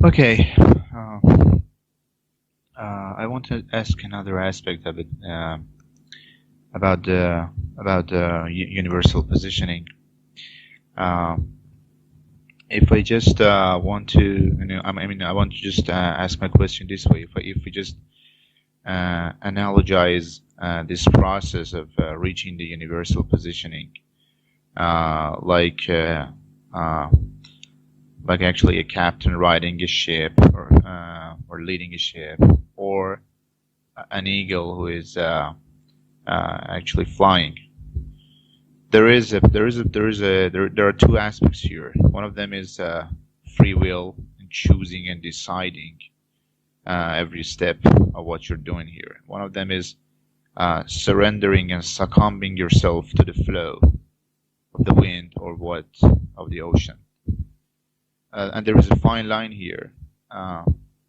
Okay. I want to ask another aspect of it about the universal positioning. If I just want to, I want to just ask my question this way. If we just analogize this process of reaching the universal positioning, like actually a captain riding a ship or leading a ship, or an eagle who is actually flying. There are two aspects here. One of them is free will and choosing and deciding every step of what you're doing here. One of them is surrendering and succumbing yourself to the flow of the wind or of the ocean. And there is a fine line here.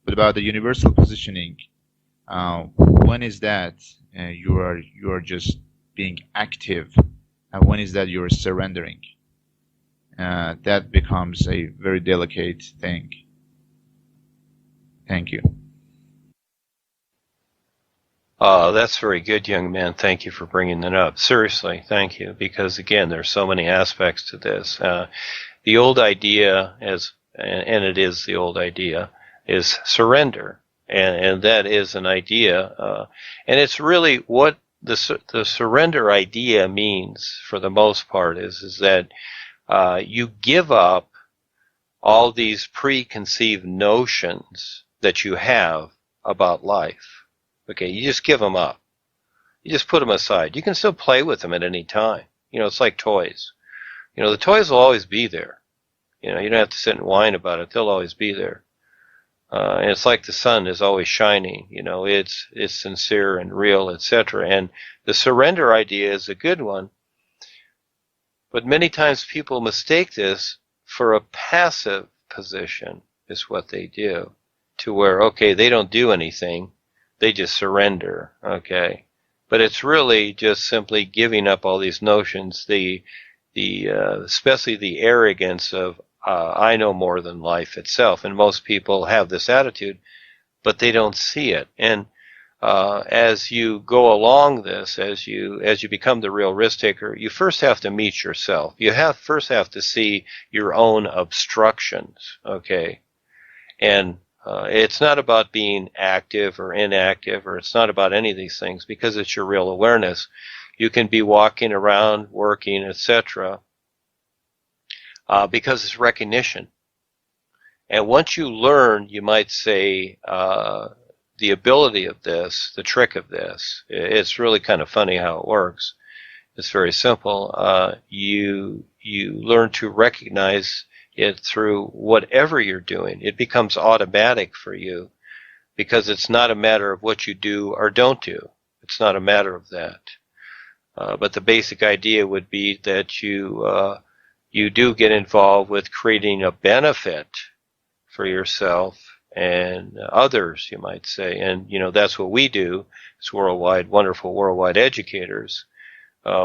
But about the universal positioning, when is that you are just being active, and when is that you are surrendering? That becomes a very delicate thing. Thank you. That's very good, young man. Thank you for bringing that up. Seriously, thank you. Because again, there's so many aspects to this. The old idea, and it is the old idea, is surrender. And that is an idea. And it's really what the surrender idea means for the most part is that you give up all these preconceived notions that you have about life. Okay, you just give them up. You just put them aside. You can still play with them at any time. It's like toys. The toys will always be there. You don't have to sit and whine about it. They'll always be there. And it's like the sun is always shining. It's sincere and real, etc. And the surrender idea is a good one. But many times people mistake this for a passive position, is what they do. To where, okay, they don't do anything. They just surrender, okay? But it's really just simply giving up all these notions, especially the arrogance of, I know more than life itself. And most people have this attitude, but they don't see it. And as you go along this, as you become the real risk taker, you first have to meet yourself. You first have to see your own obstructions, okay? And it's not about being active or inactive, or it's not about any of these things, because it's your real awareness. You can be walking around, working, etc., because it's recognition. And once you learn, you might say, the ability of this, the trick of this, it's really kind of funny how it works. It's very simple. You learn to recognize it through whatever you're doing. It becomes automatic for you, because it's not a matter of what you do or don't do. It's not a matter of that. But the basic idea would be that you do get involved with creating a benefit for yourself and others, you might say. And, that's what we do as wonderful worldwide educators.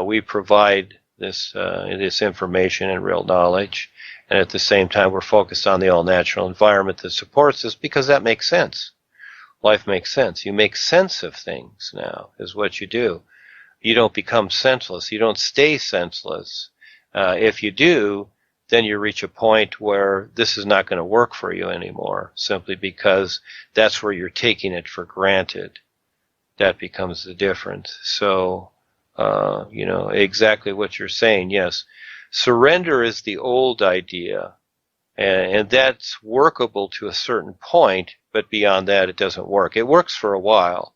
We provide this information and real knowledge. And at the same time, we're focused on the all-natural environment that supports us, because that makes sense. Life makes sense. You make sense of things now, is what you do. You don't become senseless. You don't stay senseless. If you do, then you reach a point where this is not going to work for you anymore, simply because that's where you're taking it for granted. That becomes the difference. So, exactly what you're saying, yes. Surrender is the old idea, and that's workable to a certain point, but beyond that it doesn't work. It works for a while.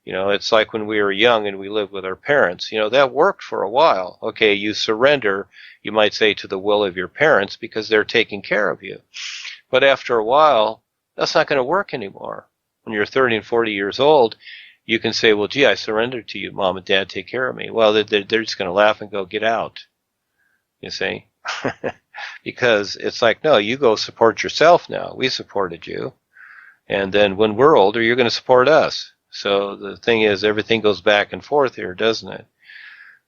It's like when we were young and we lived with our parents. That worked for a while. Okay, you surrender, you might say, to the will of your parents because they're taking care of you. But after a while, that's not going to work anymore. When you're 30 and 40 years old, you can say, well, gee, I surrendered to you, Mom and Dad, take care of me. Well, they're just going to laugh and go, get out. You see? Because it's like, no, you go support yourself now. We supported you. And then when we're older, you're going to support us. So the thing is, everything goes back and forth here, doesn't it?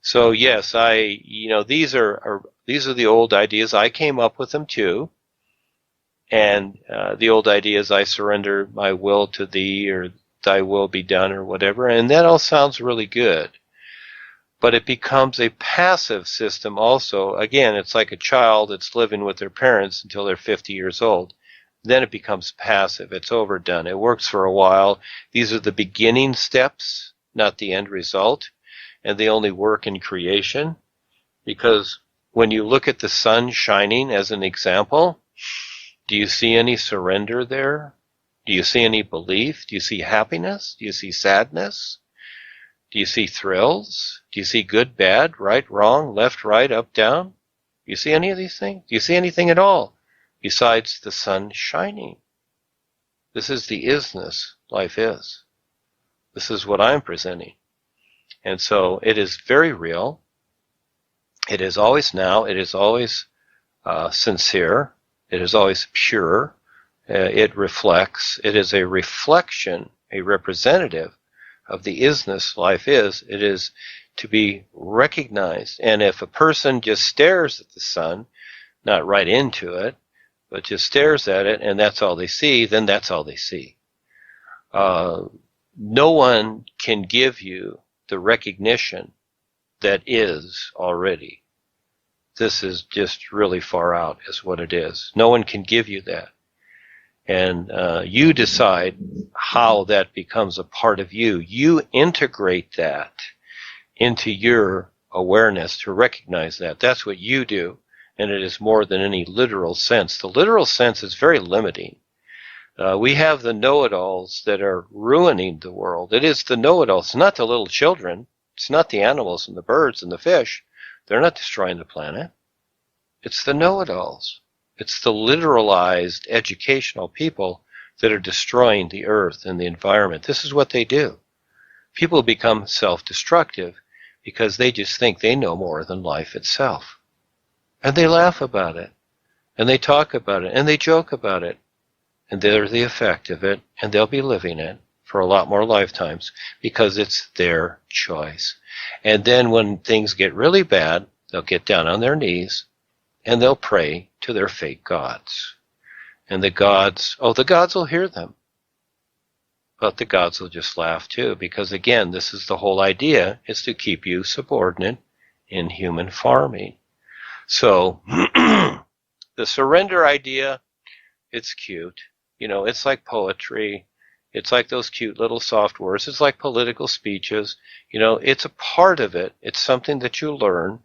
So yes, these are the old ideas. I came up with them too. And the old idea is I surrender my will to thee, or thy will be done, or whatever. And that all sounds really good. But it becomes a passive system also. Again, it's like a child that's living with their parents until they're 50 years old. Then it becomes passive. It's overdone. It works for a while. These are the beginning steps, not the end result. And they only work in creation. Because when you look at the sun shining as an example, do you see any surrender there? Do you see any belief? Do you see happiness? Do you see sadness? Do you see thrills? Do you see good, bad, right, wrong, left, right, up, down? Do you see any of these things? Do you see anything at all besides the sun shining? This is the isness life is. This is what I'm presenting. And so it is very real. It is always now. It is always sincere. It is always pure. It reflects. It is a reflection, a representative of the isness life is. It is to be recognized. And if a person just stares at the sun, not right into it, but just stares at it, and that's all they see, then that's all they see. No one can give you the recognition that is already. This is just really far out is what it is. No one can give you that. And you decide how that becomes a part of you. You integrate that into your awareness to recognize that. That's what you do, and it is more than any literal sense. The literal sense is very limiting. We have the know-it-alls that are ruining the world. It is the know-it-alls. It's not the little children. It's not the animals and the birds and the fish. They're not destroying the planet. It's the know-it-alls. It's the literalized educational people that are destroying the earth and the environment. This is what they do. People become self-destructive because they just think they know more than life itself. And they laugh about it. And they talk about it. And they joke about it. And they're the effect of it. And they'll be living it for a lot more lifetimes because it's their choice. And then when things get really bad, they'll get down on their knees and they'll pray to their fake gods. And the gods will hear them. But the gods will just laugh too, because again, this is the whole idea, is to keep you subordinate in human farming. So, the surrender idea, it's cute. You know, it's like poetry. It's like those cute little soft words. It's like political speeches. You know, it's a part of it. It's something that you learn,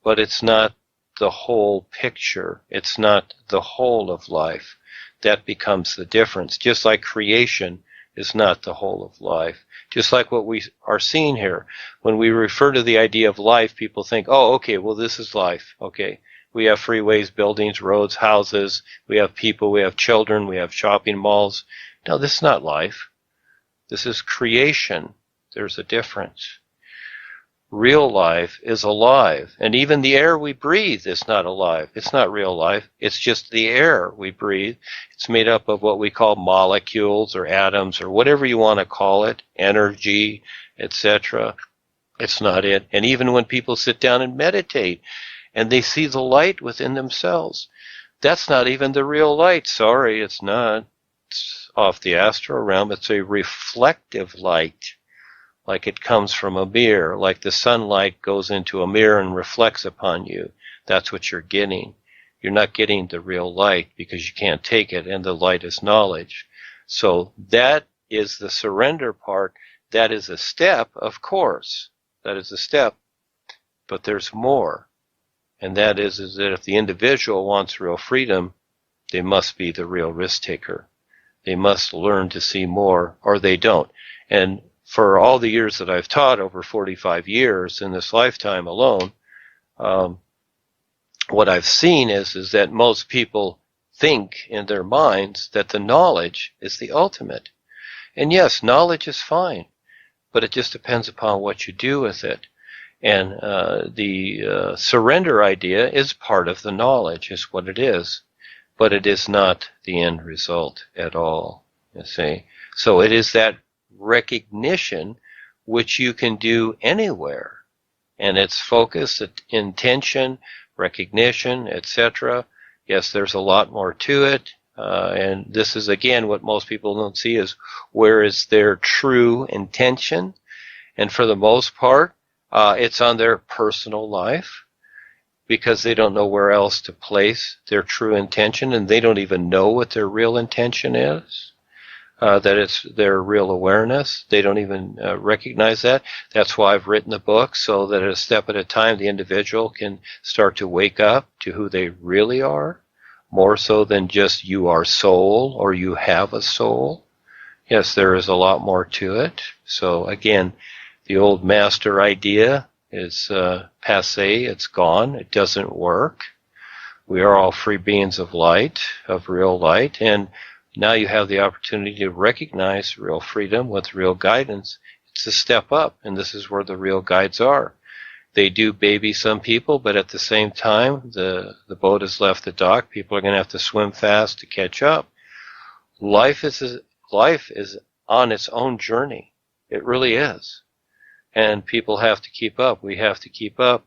but it's not the whole picture. It's not the whole of life. That becomes the difference. Just like creation is not the whole of life. Just like what we are seeing here. When we refer to the idea of life, people think, oh, okay, well, this is life. Okay, we have freeways, buildings, roads, houses. We have people, we have children, we have shopping malls. No, this is not life. This is creation. There's a difference. Real life is alive. And even the air we breathe is not alive. It's not real life. It's just the air we breathe. It's made up of what we call molecules or atoms or whatever you want to call it, energy, etc. It's not it. And even when people sit down and meditate and they see the light within themselves, that's not even the real light. Sorry, it's not. It's off the astral realm. It's a reflective light. Like it comes from a mirror, like the sunlight goes into a mirror and reflects upon you. That's what you're getting. You're not getting the real light because you can't take it, and the light is knowledge. So that is the surrender part. That is a step, of course. That is a step. But there's more. And that is that if the individual wants real freedom, they must be the real risk taker. They must learn to see more, or they don't. And for all the years that I've taught, over 45 years in this lifetime alone, what I've seen is that most people think in their minds that the knowledge is the ultimate. And yes, knowledge is fine, but it just depends upon what you do with it. And the surrender idea is part of the knowledge, is what it is, but it is not the end result at all, you see. So it is that recognition which you can do anywhere, and it's focus, intention, recognition, etc. Yes, there's a lot more to it. And this is, again, what most people don't see is where is their true intention. And for the most part, it's on their personal life, because they don't know where else to place their true intention, and they don't even know what their real intention is, that it's their real awareness. They don't even recognize that. That's why I've written the book, so that a step at a time the individual can start to wake up to who they really are, more so than just you are soul or you have a soul. Yes, there is a lot more to it. So again, the old master idea is passé, it's gone, it doesn't work. We are all free beings of light, of real light, and now you have the opportunity to recognize real freedom with real guidance. It's a step up, and this is where the real guides are. They do baby some people, but at the same time, the boat has left the dock. People are going to have to swim fast to catch up. Life is on its own journey. It really is. And people have to keep up. We have to keep up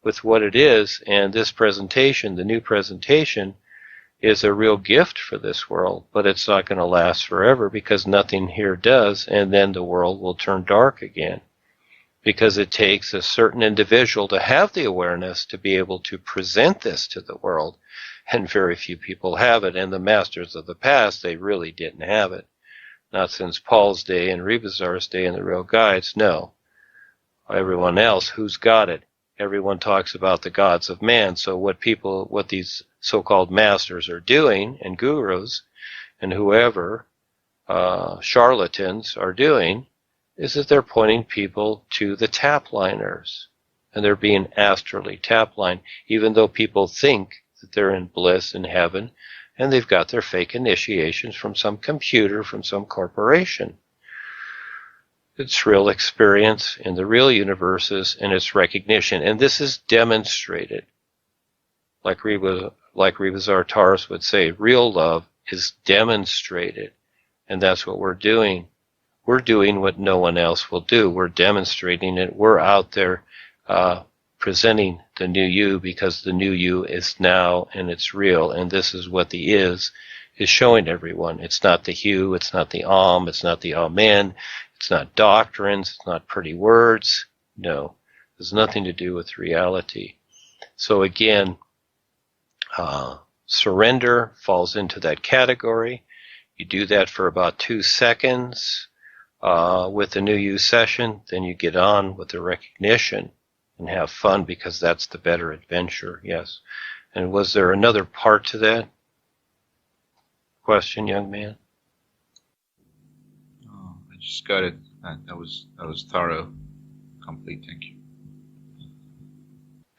with what it is. And this presentation, the new presentation, is a real gift for this world. But it's not going to last forever, because nothing here does. And then the world will turn dark again. Because it takes a certain individual to have the awareness to be able to present this to the world. And very few people have it. And the masters of the past, they really didn't have it. Not since Paul's day and Rebazar's day and the real guides, no. Everyone else, who's got it? Everyone talks about the gods of man. So what these so-called masters are doing, and gurus, and whoever, charlatans are doing, is that they're pointing people to the tapliners. And they're being astrally taplined, even though people think that they're in bliss in heaven, and they've got their fake initiations from some computer, from some corporation. It's real experience in the real universes, and it's recognition. And this is demonstrated. Like Rebazar Taurus would say, real love is demonstrated. And that's what we're doing. We're doing what no one else will do. We're demonstrating it. We're out there presenting the new you, because the new you is now, and it's real. And this is what the is showing everyone. It's not the hue, it's not the it's not the amen, it's not doctrines, it's not pretty words. No, it has nothing to do with reality. So again, surrender falls into that category. You do that for about 2 seconds with the new you session, then you get on with the recognition and have fun, because that's the better adventure. Yes. And was there another part to that question, young man? Oh, I just got it. That was thorough, complete. Thank you.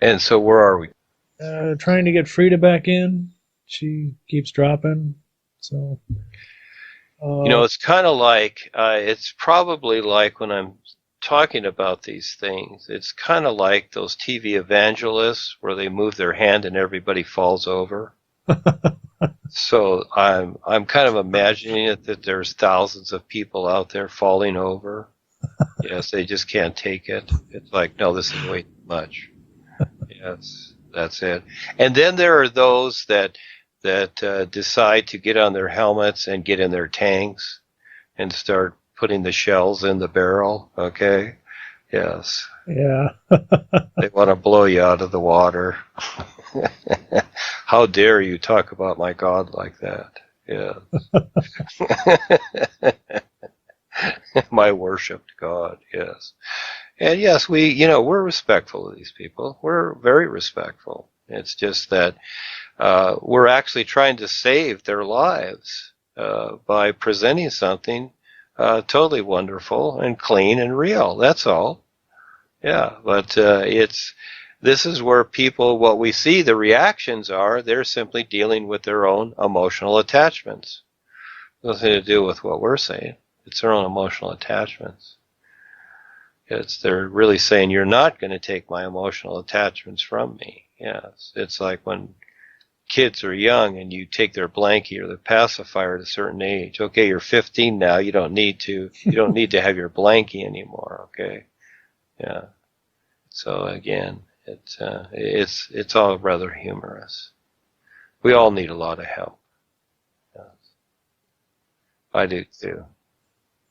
And so where are we? Trying to get Frida back in. She keeps dropping. So, it's kind of like, it's probably like when I'm talking about these things, it's kind of like those TV evangelists where they move their hand and everybody falls over. So I'm kind of imagining it that there's thousands of people out there falling over. Yes, they just can't take it. It's like, no, this is way too much. Yes, that's it. And then there are those that decide to get on their helmets and get in their tanks and start putting the shells in the barrel. Okay. Yes. Yeah. They want to blow you out of the water. How dare you talk about my God like that? Yes. My worshipped God. Yes. And yes, we're respectful of these people. We're very respectful. It's just that we're actually trying to save their lives by presenting something totally wonderful and clean and real. That's all. Yeah, but this is where people, what we see, the reactions are, they're simply dealing with their own emotional attachments. Nothing to do with what we're saying. It's their own emotional attachments. They're really saying, you're not going to take my emotional attachments from me. Yes, it's like when kids are young and you take their blankie or their pacifier at a certain age. Okay, you're 15 now. You don't need to have your blankie anymore. Okay, yeah. So again, it's all rather humorous. We all need a lot of help. I do too.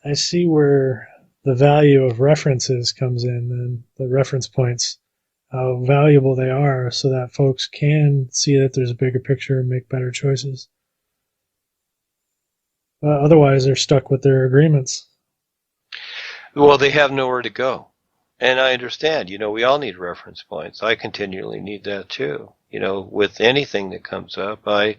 I see where the value of references comes in, and the reference points, how valuable they are, so that folks can see that there's a bigger picture and make better choices. Otherwise, they're stuck with their agreements. Well, they have nowhere to go. And I understand, we all need reference points. I continually need that too. With anything that comes up, I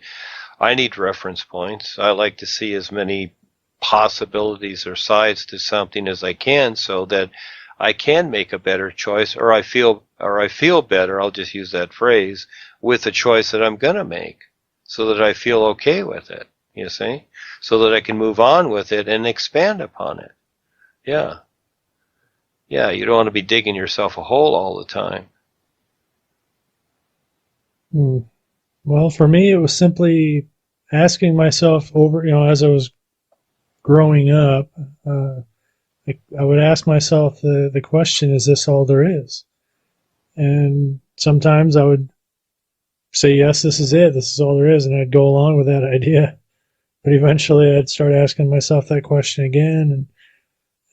need reference points. I like to see as many possibilities or sides to something as I can, so that I can make a better choice, or I feel better, I'll just use that phrase, with the choice that I'm going to make, so that I feel okay with it, you see? So that I can move on with it and expand upon it. Yeah. Yeah, you don't want to be digging yourself a hole all the time. Well, for me, it was simply asking myself over, as I was growing up, I would ask myself the question, is this all there is? And sometimes I would say, yes, this is it. This is all there is. And I'd go along with that idea. But eventually I'd start asking myself that question again.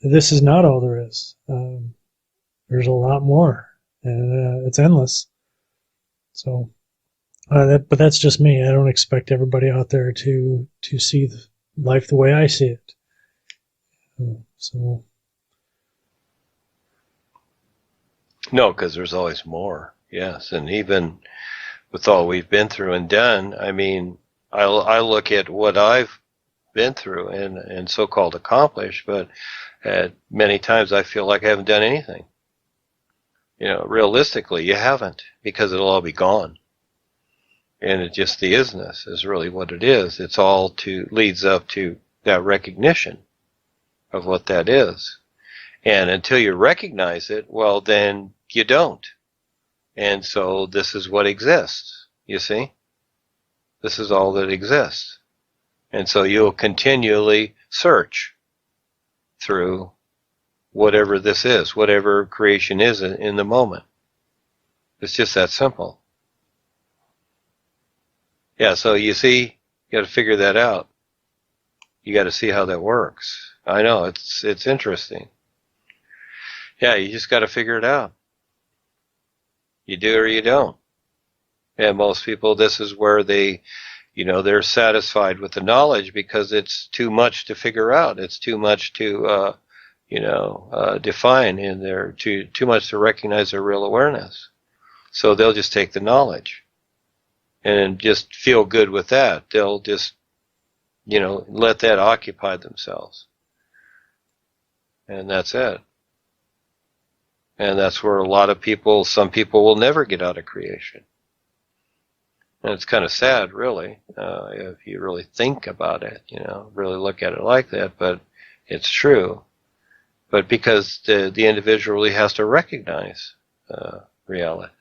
And this is not all there is. There's a lot more. And it's endless. So, but that's just me. I don't expect everybody out there to see life the way I see it. So. No, because there's always more. Yes, and even with all we've been through and done, I mean, I look at what I've been through and so-called accomplished, but many times I feel like I haven't done anything. Realistically, you haven't, because it'll all be gone. And it just, the isness is really what it is. It's all leads up to that recognition of what that is. And until you recognize it, well, then you don't. And so this is what exists, you see? This is all that exists. And so you'll continually search through whatever this is, whatever creation is in the moment. It's just that simple. Yeah, so you see, you got to figure that out. You got to see how that works. I know, it's interesting. Yeah, you just got to figure it out. You do or you don't. And most people, this is where they, they're satisfied with the knowledge because it's too much to figure out. It's too much to, define in their, too much to recognize their real awareness. So they'll just take the knowledge and just feel good with that. They'll just, let that occupy themselves. And that's it. And that's where a lot of people, some people will never get out of creation. And it's kind of sad, really, if you really think about it, really look at it like that, but it's true. But because the individual really has to recognize reality.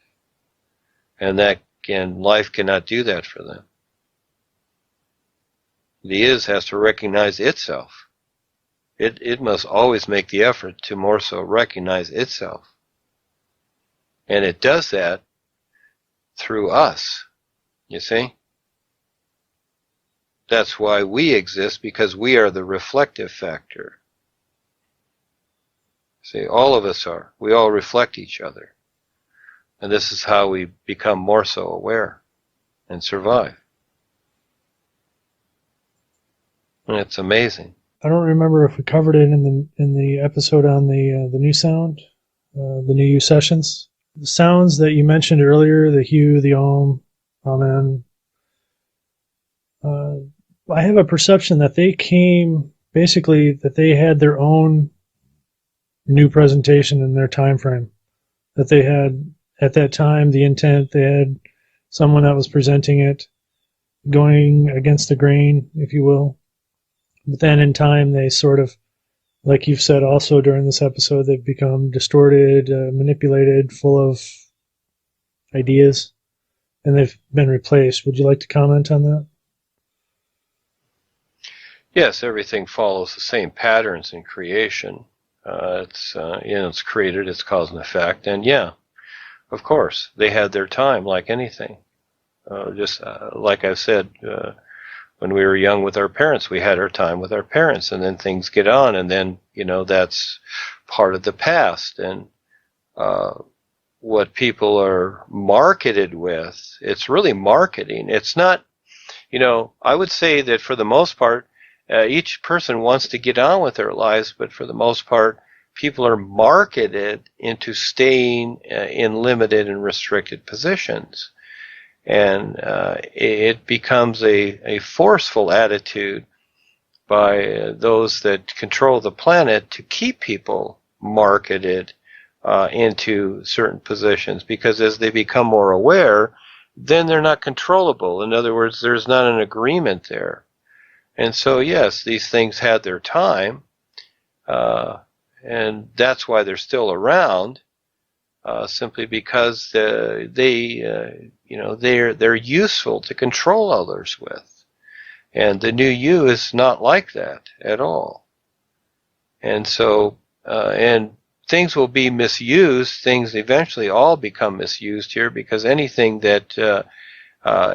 And life cannot do that for them. The is has to recognize itself. It must always make the effort to more so recognize itself. And it does that through us, you see? That's why we exist, because we are the reflective factor. See, all of us are. We all reflect each other. And this is how we become more so aware and survive. And it's amazing. I don't remember if we covered it in the episode on the new sound, the new U sessions. The sounds that you mentioned earlier, the Hu, the Om, Amen. I have a perception that they came, basically, that they had their own new presentation in their time frame. That they had, at that time, the intent, they had someone that was presenting it, going against the grain, if you will. But then in time, they sort of, like you've said also during this episode, they've become distorted, manipulated, full of ideas, and they've been replaced. Would you like to comment on that? Yes, everything follows the same patterns in creation. It's created, it's cause and effect, and yeah, of course, they had their time like anything. Just like I've said when we were young with our parents, we had our time with our parents, and then things get on, and then, that's part of the past. And what people are marketed with, it's really marketing. It's not, I would say that for the most part, each person wants to get on with their lives, but for the most part, people are marketed into staying in limited and restricted positions. And it becomes a forceful attitude by those that control the planet to keep people marketed into certain positions, because as they become more aware, then they're not controllable. In other words, there's not an agreement there. And so, yes, these things had their time, and that's why they're still around, simply because they're useful to control others with. And the new you is not like that at all. And so, and things will be misused. Things eventually all become misused here, because anything that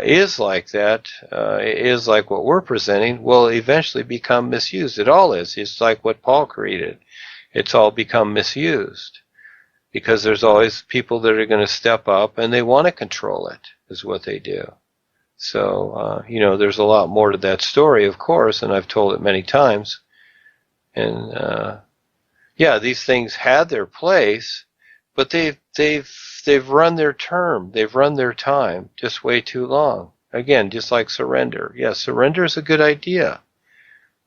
is like that, is like what we're presenting, will eventually become misused. It all is. It's like what Paul created. It's all become misused, because there's always people that are going to step up and they want to control it, is what they do. So, there's a lot more to that story, of course, and I've told it many times. And, these things had their place, but they've run their term. They've run their time just way too long. Again, just like surrender. Yes, surrender is a good idea,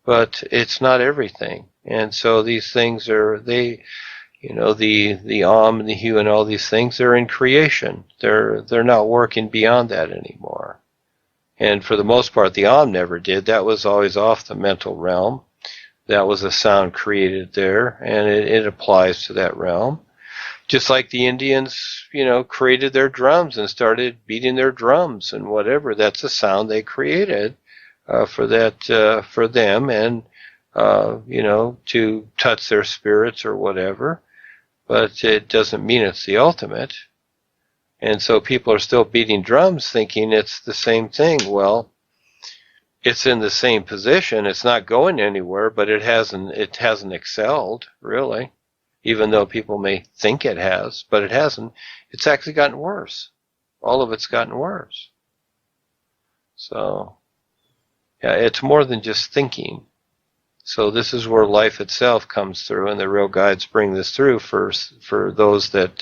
but it's not everything. And so these things are, the and the hue and all these things, they're in creation. They're not working beyond that anymore. And for the most part, the never did. That was always off the mental realm. That was a sound created there, and it applies to that realm. Just like the Indians, created their drums and started beating their drums and whatever. That's a sound they created for them, and to touch their spirits or whatever. But it doesn't mean it's the ultimate. And so people are still beating drums thinking it's the same thing. Well, it's in the same position. It's not going anywhere, but it hasn't excelled, really. Even though people may think it has, but it hasn't. It's actually gotten worse. All of it's gotten worse. So, it's more than just thinking. So this is where life itself comes through, and the real guides bring this through for those that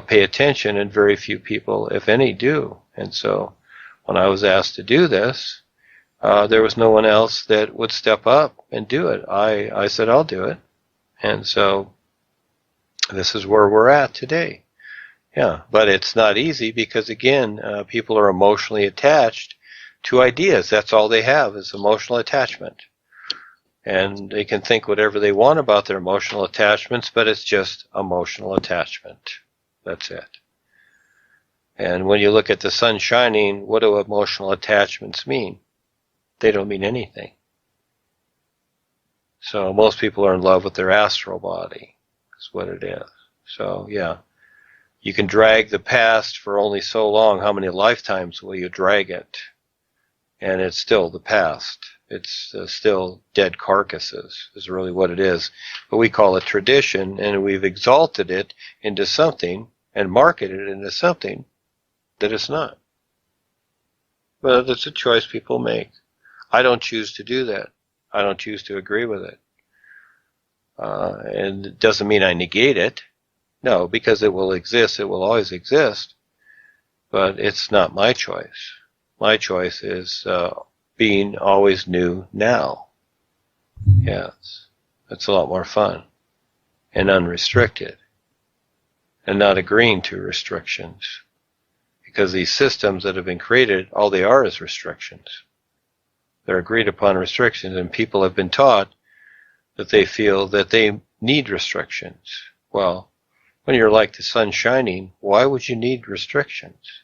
pay attention, and very few people, if any, do. And so, when I was asked to do this, there was no one else that would step up and do it. I said, I'll do it. And so, this is where we're at today. Yeah, but it's not easy, because again, people are emotionally attached to ideas. That's all they have, is emotional attachment. And they can think whatever they want about their emotional attachments, but it's just emotional attachment. That's it. And when you look at the sun shining, what do emotional attachments mean? They don't mean anything. So most people are in love with their astral body. That's what it is. So, you can drag the past for only so long. How many lifetimes will you drag it? And it's still the past. It's still dead carcasses, is really what it is. But we call it tradition, and we've exalted it into something and marketed it into something that it's not. But it's a choice people make. I don't choose to do that. I don't choose to agree with it. And it doesn't mean I negate it. No, because it will exist. It will always exist. But it's not my choice. My choice is being always new now. Yes. That's a lot more fun. And unrestricted. And not agreeing to restrictions. Because these systems that have been created, all they are is restrictions. They're agreed upon restrictions, and people have been taught that they feel that they need restrictions. Well, when you're like the sun shining, why would you need restrictions?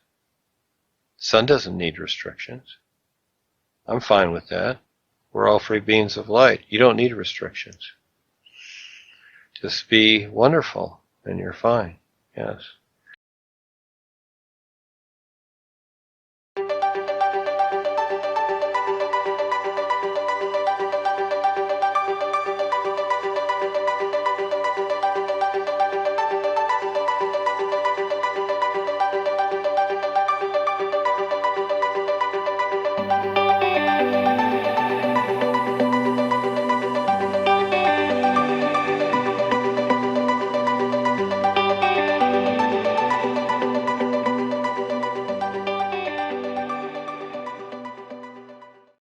The sun doesn't need restrictions. I'm fine with that. We're all free beings of light. You don't need restrictions. Just be wonderful, and you're fine. Yes.